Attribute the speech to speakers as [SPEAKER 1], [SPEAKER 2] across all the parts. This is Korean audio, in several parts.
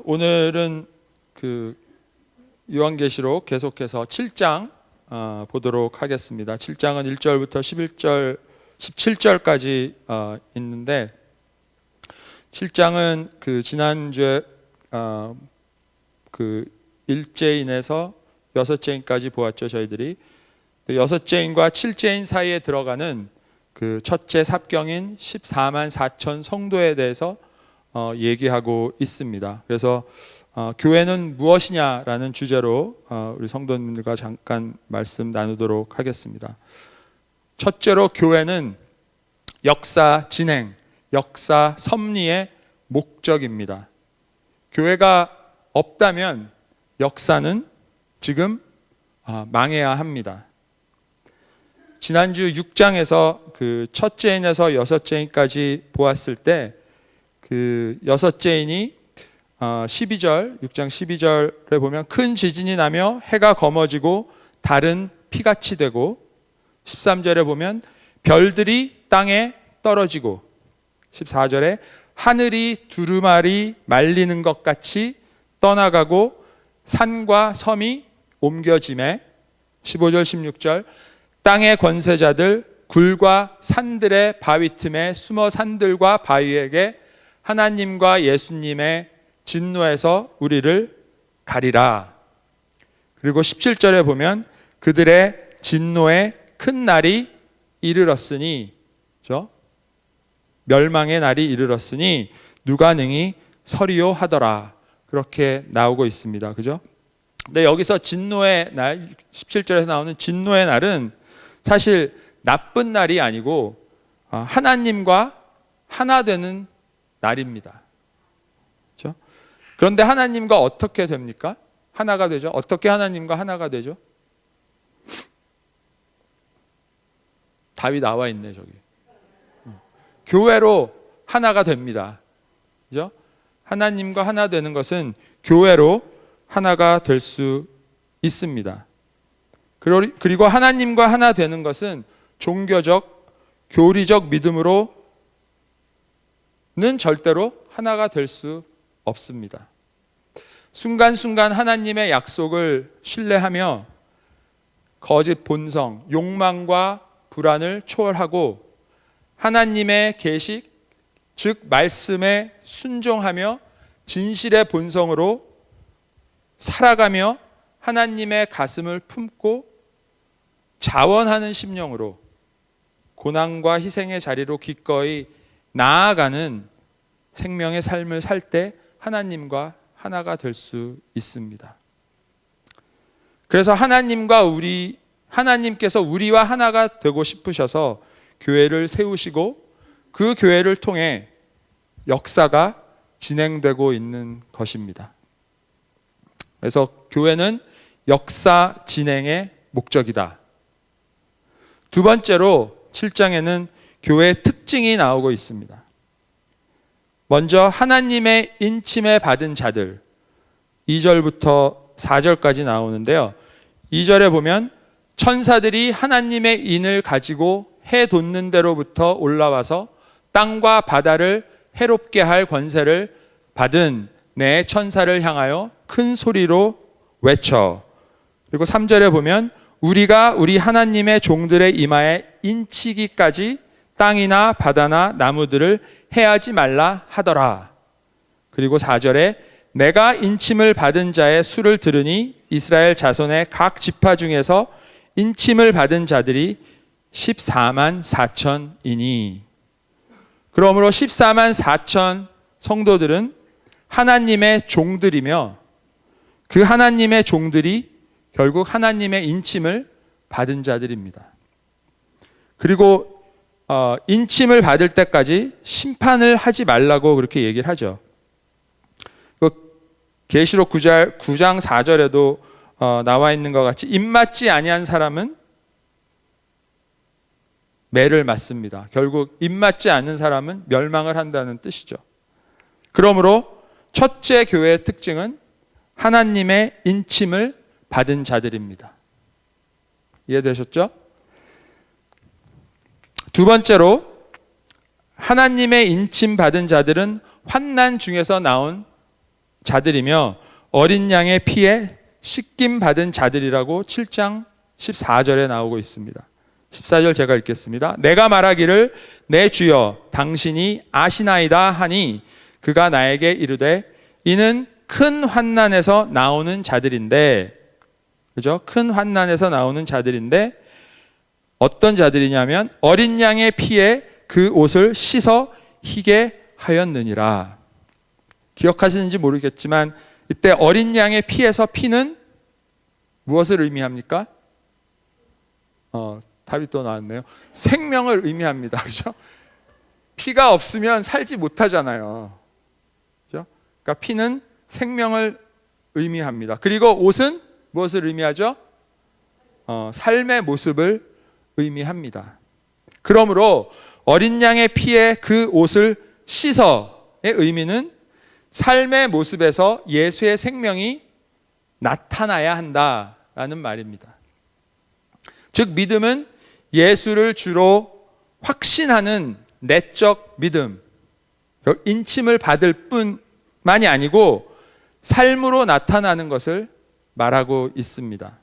[SPEAKER 1] 오늘은 그 요한계시록 계속해서 7장 보도록 하겠습니다. 7장은 1절부터 11절, 17절까지 있는데 7장은 그 지난주에 그 일제인에서 여섯째인까지 보았죠. 저희들이 여섯째인과 칠째인 사이에 들어가는 그 첫째 삽경인 14만 4천 성도에 대해서 얘기하고 있습니다. 그래서 교회는 무엇이냐라는 주제로 우리 성도님들과 잠깐 말씀 나누도록 하겠습니다. 첫째로 교회는 역사 진행, 역사 섭리의 목적입니다. 교회가 없다면 역사는 지금 망해야 합니다. 지난주 6장에서 그 첫째인에서 여섯째인까지 보았을 때 그 여섯째인이 6장 12절에 보면 큰 지진이 나며 해가 검어지고 달은 피같이 되고 13절에 보면 별들이 땅에 떨어지고 14절에 하늘이 두루마리 말리는 것 같이 떠나가고 산과 섬이 옮겨지매 15절 16절 땅의 권세자들 굴과 산들의 바위 틈에 숨어 산들과 바위에게 하나님과 예수님의 진노에서 우리를 가리라. 그리고 17절에 보면 그들의 진노의 큰 날이 이르렀으니, 그렇죠? 멸망의 날이 이르렀으니 누가 능히 서리요 하더라. 그렇게 나오고 있습니다. 그죠? 근데 여기서 진노의 날, 17절에서 나오는 진노의 날은 사실 나쁜 날이 아니고 하나님과 하나 되는 날입니다. 그렇죠? 그런데 하나님과 어떻게 됩니까? 하나가 되죠. 어떻게 하나님과 하나가 되죠? 답이 나와 있네, 저기. 교회로 하나가 됩니다. 그죠? 하나님과 하나 되는 것은 교회로 하나가 될 수 있습니다. 그리고 하나님과 하나 되는 것은 종교적, 교리적 믿음으로는 절대로 하나가 될 수 없습니다. 순간순간 하나님의 약속을 신뢰하며 거짓 본성, 욕망과 불안을 초월하고 하나님의 계식, 즉 말씀에 순종하며 진실의 본성으로 살아가며 하나님의 가슴을 품고 자원하는 심령으로 고난과 희생의 자리로 기꺼이 나아가는 생명의 삶을 살 때 하나님과 하나가 될 수 있습니다. 그래서 하나님께서 우리와 하나가 되고 싶으셔서 교회를 세우시고 그 교회를 통해 역사가 진행되고 있는 것입니다. 그래서 교회는 역사 진행의 목적이다. 두 번째로 7장에는 교회의 특징이 나오고 있습니다. 먼저 하나님의 인침에 받은 자들 2절부터 4절까지 나오는데요. 2절에 보면 천사들이 하나님의 인을 가지고 해 돋는 데로부터 올라와서 땅과 바다를 해롭게 할 권세를 받은 내 천사를 향하여 큰 소리로 외쳐. 그리고 3절에 보면 우리가 우리 하나님의 종들의 이마에 인치기까지 땅이나 바다나 나무들을 해하지 말라 하더라. 그리고 4절에 내가 인침을 받은 자의 수를 들으니 이스라엘 자손의 각 지파 중에서 인침을 받은 자들이 14만 4천이니 그러므로 14만 4천 성도들은 하나님의 종들이며 그 하나님의 종들이 결국 하나님의 인침을 받은 자들입니다. 그리고 인침을 받을 때까지 심판을 하지 말라고 그렇게 얘기를 하죠. 계시록 9장 4절에도 나와 있는 것 같이 입맞지 아니한 사람은 매를 맞습니다. 결국 입맞지 않는 사람은 멸망을 한다는 뜻이죠. 그러므로 첫째 교회의 특징은 하나님의 인침을 받은 자들입니다. 이해되셨죠? 두 번째로 하나님의 인침 받은 자들은 환난 중에서 나온 자들이며 어린 양의 피에 씻김 받은 자들이라고 7장 14절에 나오고 있습니다. 14절 제가 읽겠습니다. 내가 말하기를 내 주여 당신이 아시나이다 하니 그가 나에게 이르되 이는 큰 환난에서 나오는 자들인데, 그죠? 큰 환난에서 나오는 자들인데 어떤 자들이냐면 어린 양의 피에 그 옷을 씻어 희게 하였느니라. 기억하시는지 모르겠지만 이때 어린 양의 피에서 피는 무엇을 의미합니까? 답이 또 나왔네요. 생명을 의미합니다. 그죠? 피가 없으면 살지 못하잖아요. 그죠? 그러니까 피는 생명을 의미합니다. 그리고 옷은 무엇을 의미하죠? 삶의 모습을 의미합니다. 그러므로 어린 양의 피에 그 옷을 씻어의 의미는 삶의 모습에서 예수의 생명이 나타나야 한다라는 말입니다. 즉 믿음은 예수를 주로 확신하는 내적 믿음, 인침을 받을 뿐만이 아니고 삶으로 나타나는 것을 말하고 있습니다.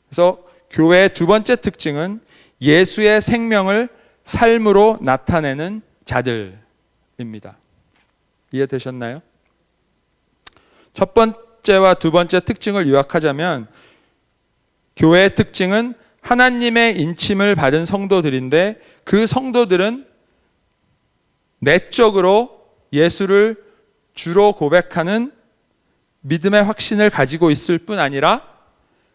[SPEAKER 1] 그래서 교회의 두 번째 특징은 예수의 생명을 삶으로 나타내는 자들입니다. 이해되셨나요? 첫 번째와 두 번째 특징을 요약하자면 교회의 특징은 하나님의 인침을 받은 성도들인데 그 성도들은 내적으로 예수를 주로 고백하는 믿음의 확신을 가지고 있을 뿐 아니라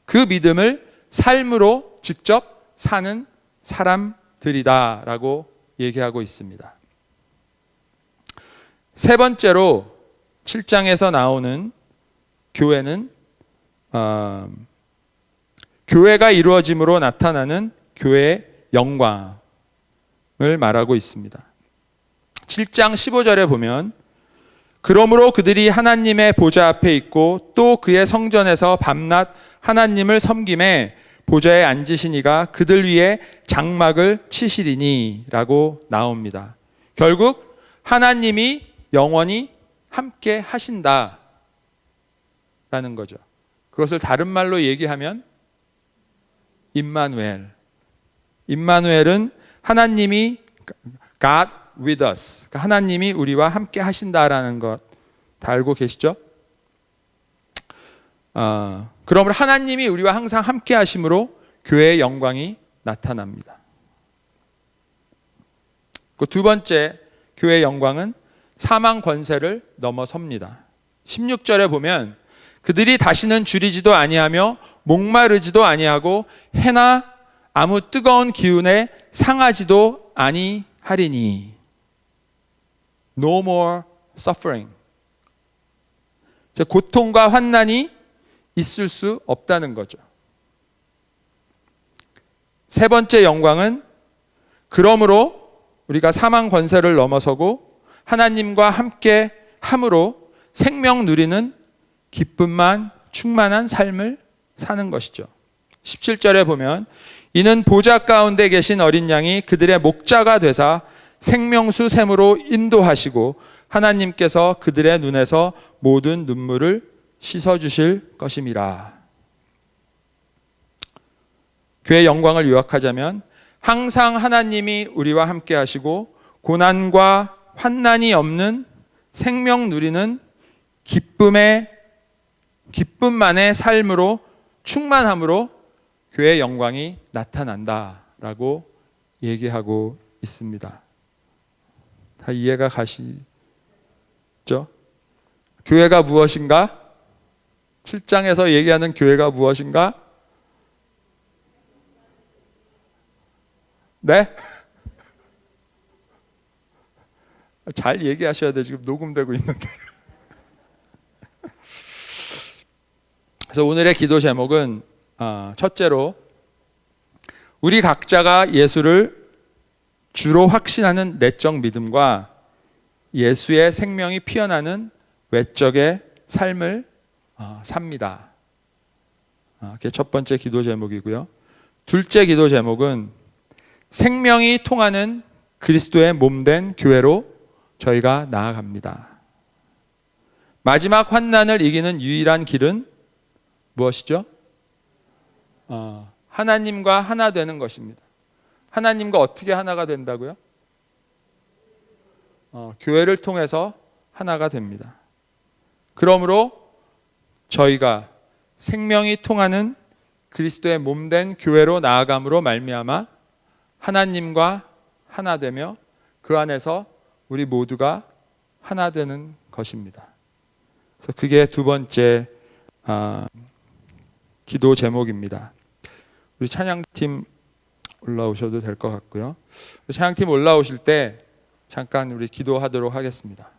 [SPEAKER 1] 그 믿음을 삶으로 직접 사는 사람들이다라고 얘기하고 있습니다. 세 번째로 7장에서 나오는 교회는 교회가 이루어짐으로 나타나는 교회의 영광을 말하고 있습니다. 7장 15절에 보면 그러므로 그들이 하나님의 보좌 앞에 있고 또 그의 성전에서 밤낮 하나님을 섬김에 보좌에 앉으신 이가 그들 위에 장막을 치시리니 라고 나옵니다. 결국 하나님이 영원히 함께 하신다 라는 거죠. 그것을 다른 말로 얘기하면 임마누엘. 임마누엘은 하나님이 God with us. 하나님이 우리와 함께 하신다라는 것 다 알고 계시죠? 그러므로 하나님이 우리와 항상 함께 하심으로 교회의 영광이 나타납니다. 그 두 번째 교회의 영광은 사망 권세를 넘어섭니다. 16절에 보면 그들이 다시는 줄이지도 아니하며 목마르지도 아니하고 해나 아무 뜨거운 기운에 상하지도 아니하리니. No more suffering. 고통과 환난이 있을 수 없다는 거죠. 세 번째 영광은 그러므로 우리가 사망 권세를 넘어서고 하나님과 함께 함으로 생명 누리는 기쁨만 충만한 삶을 사는 것이죠. 17절에 보면 이는 보좌 가운데 계신 어린 양이 그들의 목자가 되사 생명수 샘으로 인도하시고 하나님께서 그들의 눈에서 모든 눈물을 씻어주실 것임이라. 교회의 영광을 요약하자면 항상 하나님이 우리와 함께 하시고 고난과 환난이 없는 생명 누리는 기쁨만의 삶으로 충만함으로 교회의 영광이 나타난다라고 얘기하고 있습니다. 다 이해가 가시죠? 교회가 무엇인가? 7장에서 얘기하는 교회가 무엇인가? 네? 잘 얘기하셔야 돼. 지금 녹음되고 있는데. 그래서 오늘의 기도 제목은 첫째로 우리 각자가 예수를 주로 확신하는 내적 믿음과 예수의 생명이 피어나는 외적의 삶을 삽니다. 그게 첫 번째 기도 제목이고요. 둘째 기도 제목은 생명이 통하는 그리스도의 몸된 교회로 저희가 나아갑니다. 마지막 환난을 이기는 유일한 길은 무엇이죠? 하나님과 하나 되는 것입니다. 하나님과 어떻게 하나가 된다고요? 교회를 통해서 하나가 됩니다. 그러므로 저희가 생명이 통하는 그리스도의 몸된 교회로 나아감으로 말미암아 하나님과 하나 되며 그 안에서 우리 모두가 하나 되는 것입니다. 그래서 그게 두 번째 기도 제목입니다. 우리 찬양팀 올라오셔도 될 것 같고요. 찬양팀 올라오실 때 잠깐 우리 기도하도록 하겠습니다.